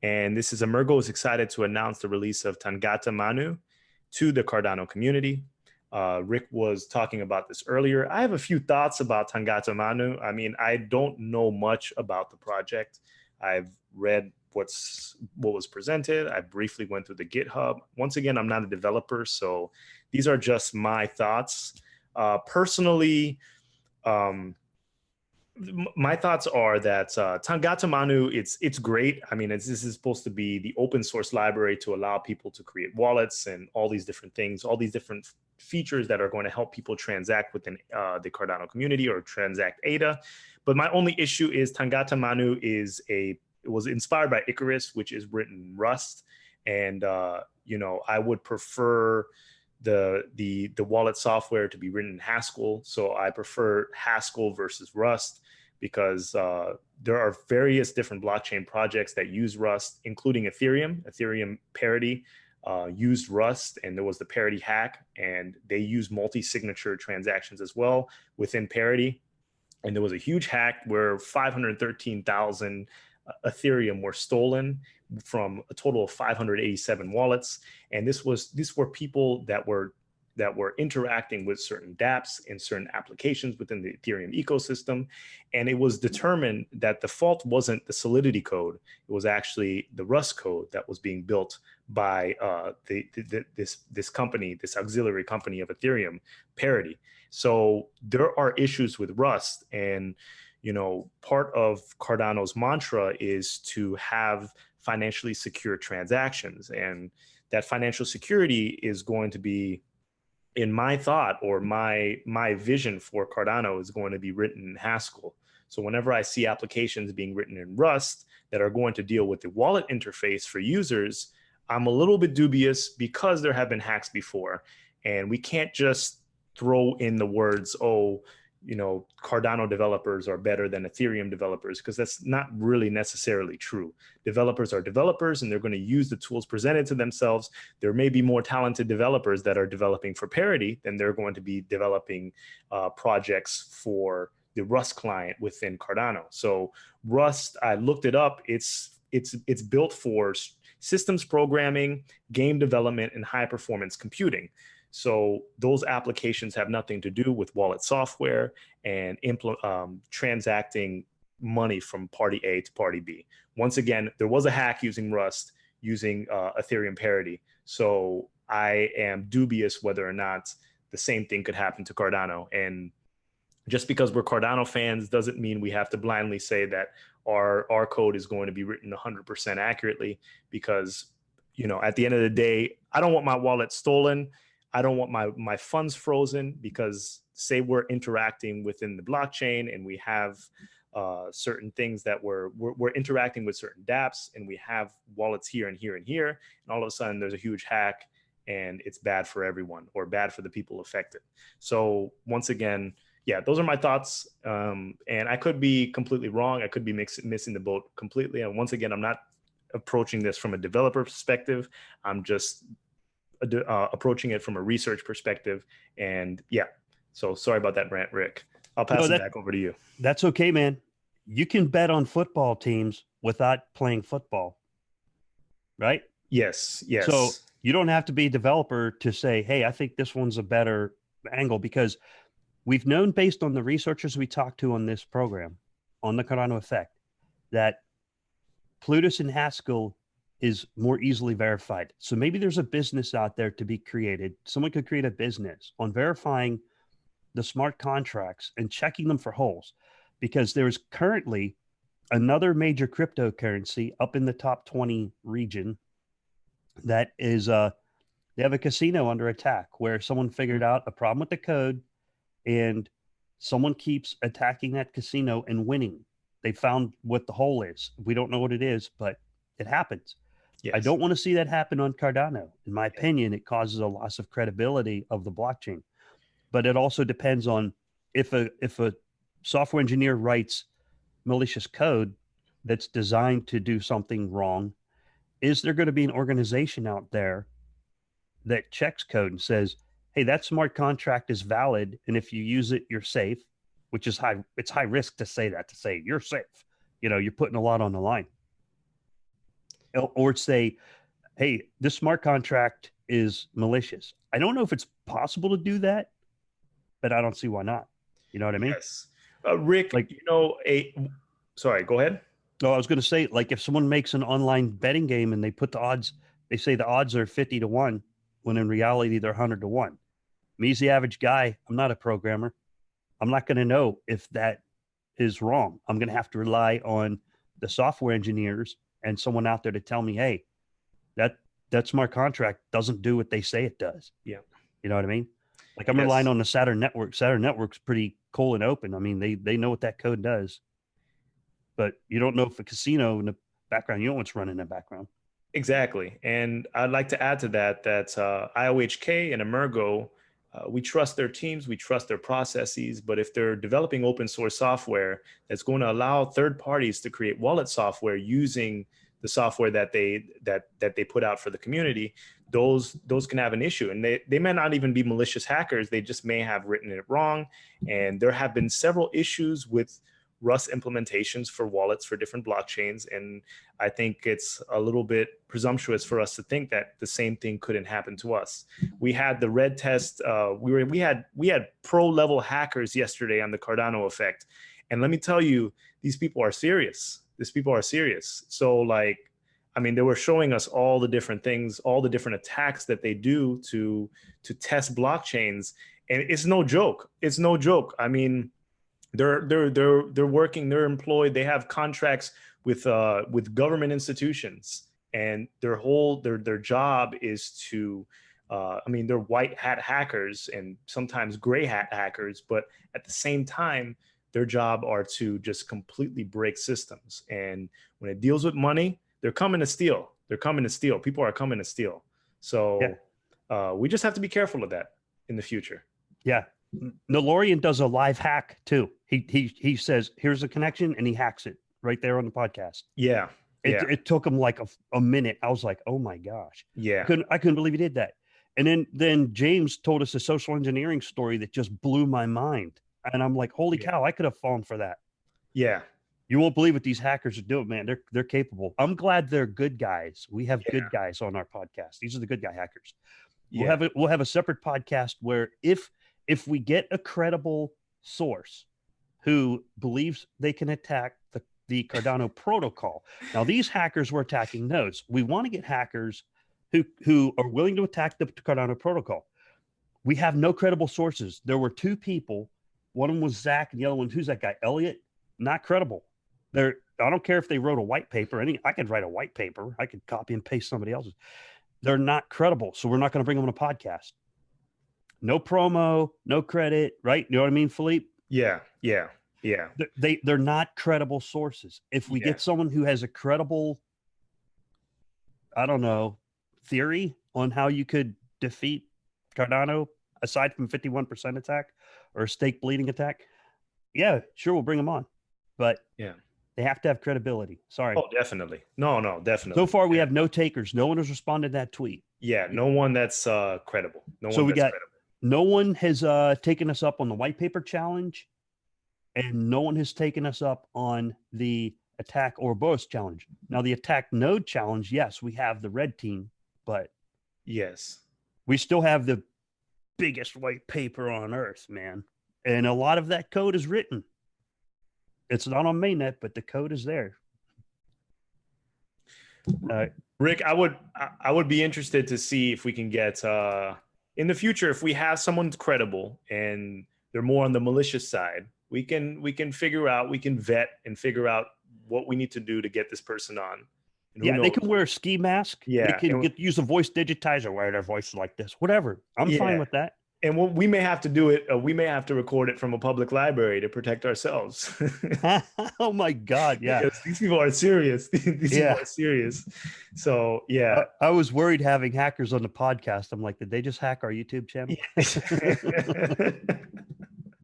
And this is Emurgo is excited to announce the release of Tangata Manu to the Cardano community. Rick was talking about this earlier. I have a few thoughts about Tangata Manu. I mean, I don't know much about the project. I've read what was presented. I briefly went through the GitHub. Once again, I'm not a developer, so these are just my thoughts. Personally, my thoughts are that Tangata Manu, it's great. I mean, this is supposed to be the open source library to allow people to create wallets and all these different things, all these different features that are going to help people transact within the Cardano community or transact ADA. But my only issue is Tangata Manu it was inspired by Icarus, which is written in Rust. And, I would prefer the wallet software to be written in Haskell. So I prefer Haskell versus Rust because there are various different blockchain projects that use Rust, including Ethereum. Ethereum Parity used Rust, and there was the Parity hack, and they use multi-signature transactions as well within Parity. And there was a huge hack where 513,000 Ethereum were stolen from a total of 587 wallets. And these were people that were interacting with certain dApps and certain applications within the Ethereum ecosystem. And it was determined that the fault wasn't the Solidity code. It was actually the Rust code that was being built by this company, this auxiliary company of Ethereum, Parity. So there are issues with Rust, and part of Cardano's mantra is to have financially secure transactions. And that financial security is going to be, in my thought, or my vision for Cardano, is going to be written in Haskell. So whenever I see applications being written in Rust that are going to deal with the wallet interface for users, I'm a little bit dubious because there have been hacks before. And we can't just throw in the words, Cardano developers are better than Ethereum developers, because that's not really necessarily true. Developers are developers, and they're going to use the tools presented to themselves. There may be more talented developers that are developing for Parity than they're going to be developing projects for the Rust client within Cardano. So Rust, I looked it up. It's built for systems programming, game development, and high performance computing. So those applications have nothing to do with wallet software and transacting money from party A to party B. Once again, there was a hack using Rust, using Ethereum Parity. So I am dubious whether or not the same thing could happen to Cardano. And just because we're Cardano fans doesn't mean we have to blindly say that our code is going to be written 100% accurately, because, at the end of the day, I don't want my wallet stolen. I don't want my funds frozen, because say we're interacting within the blockchain and we have certain things that we're interacting with certain dApps, and we have wallets here and here and here, and all of a sudden there's a huge hack and it's bad for everyone, or bad for the people affected. So once again, yeah, those are my thoughts. And I could be completely wrong. I could be missing the boat completely. And once again, I'm not approaching this from a developer perspective. I'm just approaching it from a research perspective. And yeah, so sorry about that rant, Rick. I'll pass it back over to you. That's okay, man. You can bet on football teams without playing football, right? Yes. So you don't have to be a developer to say, hey, I think this one's a better angle, because we've known, based on the researchers we talked to on this program, on the Cardano Effect, that Plutus and Haskell is more easily verified. So maybe there's a business out there to be created. Someone could create a business on verifying the smart contracts and checking them for holes, because there's currently another major cryptocurrency up in the top 20 region that is, they have a casino under attack where someone figured out a problem with the code, and someone keeps attacking that casino and winning. They found what the hole is. We don't know what it is, but it happens. Yes. I don't want to see that happen on Cardano. In my opinion, it causes a loss of credibility of the blockchain. But it also depends on if a software engineer writes malicious code that's designed to do something wrong, is there going to be an organization out there that checks code and says, hey, that smart contract is valid, and if you use it, you're safe, which is high. It's high risk to say that, to say you're safe. You're putting a lot on the line. or say, hey, this smart contract is malicious. I don't know if it's possible to do that, but I don't see why not. You know what I mean? Yes. Rick, Like, sorry, go ahead. no, I was going to say, like, if someone makes an online betting game and they put the odds, they say the odds are 50-1, when in reality they're 100-1. Me as the average guy, I'm not a programmer. I'm not going to know if that is wrong. I'm going to have to rely on the software engineers and someone out there to tell me, hey, that smart contract doesn't do what they say it does. Yeah. You know what I mean? Like, I'm relying Yes. on the Saturn network. Saturn network's pretty cool and open. I mean, they know what that code does, but you don't know if a casino in the background, you know what's running in the background. Exactly. And I'd like to add to that IOHK and Emurgo, we trust their teams, we trust their processes, but if they're developing open source software that's going to allow third parties to create wallet software using the software that they put out for the community, those can have an issue. And they may not even be malicious hackers, they just may have written it wrong. And there have been several issues with Rust implementations for wallets for different blockchains. And I think it's a little bit presumptuous for us to think that the same thing couldn't happen to us. We had the red test. We had pro level hackers yesterday on the Cardano Effect. And let me tell you, these people are serious. These people are serious. So like, I mean, they were showing us all the different things, all the different attacks that they do to test blockchains. And it's no joke. It's no joke. I mean, they're working, they're employed, they have contracts with government institutions, and their job is to I mean, they're white hat hackers and sometimes gray hat hackers, but at the same time their job are to just completely break systems. And when it deals with money, they're coming to steal. People are coming to steal. So we just have to be careful of that in the future. Yeah. Nolorian does a live hack too. He says, here's a connection, and he hacks it right there on the podcast. Yeah. It took him like a minute. I was like, oh my gosh. Yeah. I couldn't believe he did that. And then James told us a social engineering story that just blew my mind. And I'm like, holy cow, I could have fallen for that. Yeah. You won't believe what these hackers are doing, man. They're capable. I'm glad they're good guys. We have good guys on our podcast. These are the good guy hackers. We'll have a separate podcast where if we get a credible source who believes they can attack the Cardano protocol. Now, these hackers were attacking nodes. We want to get hackers who are willing to attack the Cardano protocol. We have no credible sources. There were two people. One of them was Zach, and the other one, who's that guy? Elliot. Not credible. I don't care if they wrote a white paper. I could write a white paper. I could copy and paste somebody else's. They're not credible, so we're not going to bring them on a podcast. No promo, no credit, right? You know what I mean, Philippe? Yeah. They're not credible sources. If we get someone who has a credible, I don't know, theory on how you could defeat Cardano, aside from 51% attack or a stake bleeding attack, yeah, sure, we'll bring them on. But they have to have credibility. Sorry. Oh, definitely. No, definitely. So far, we have no takers. No one has responded to that tweet. Yeah, no one that's credible. No one has taken us up on the white paper challenge, and no one has taken us up on the attack Ouroboros challenge. Now, the attack node challenge, yes, we have the red team, but yes, we still have the biggest white paper on earth, man. And a lot of that code is written. It's not on mainnet, but the code is there. Rick, I would be interested to see if we can get in the future, if we have someone credible and they're more on the malicious side, we can vet and figure out what we need to do to get this person on. Yeah, they can wear a ski mask. Yeah, they can use a voice digitizer, wear their voice like this, whatever. I'm fine with that. And we may have to do it. We may have to record it from a public library to protect ourselves. Oh my God! Yeah, because these people are serious. These people are serious. So yeah, I was worried having hackers on the podcast. I'm like, did they just hack our YouTube channel?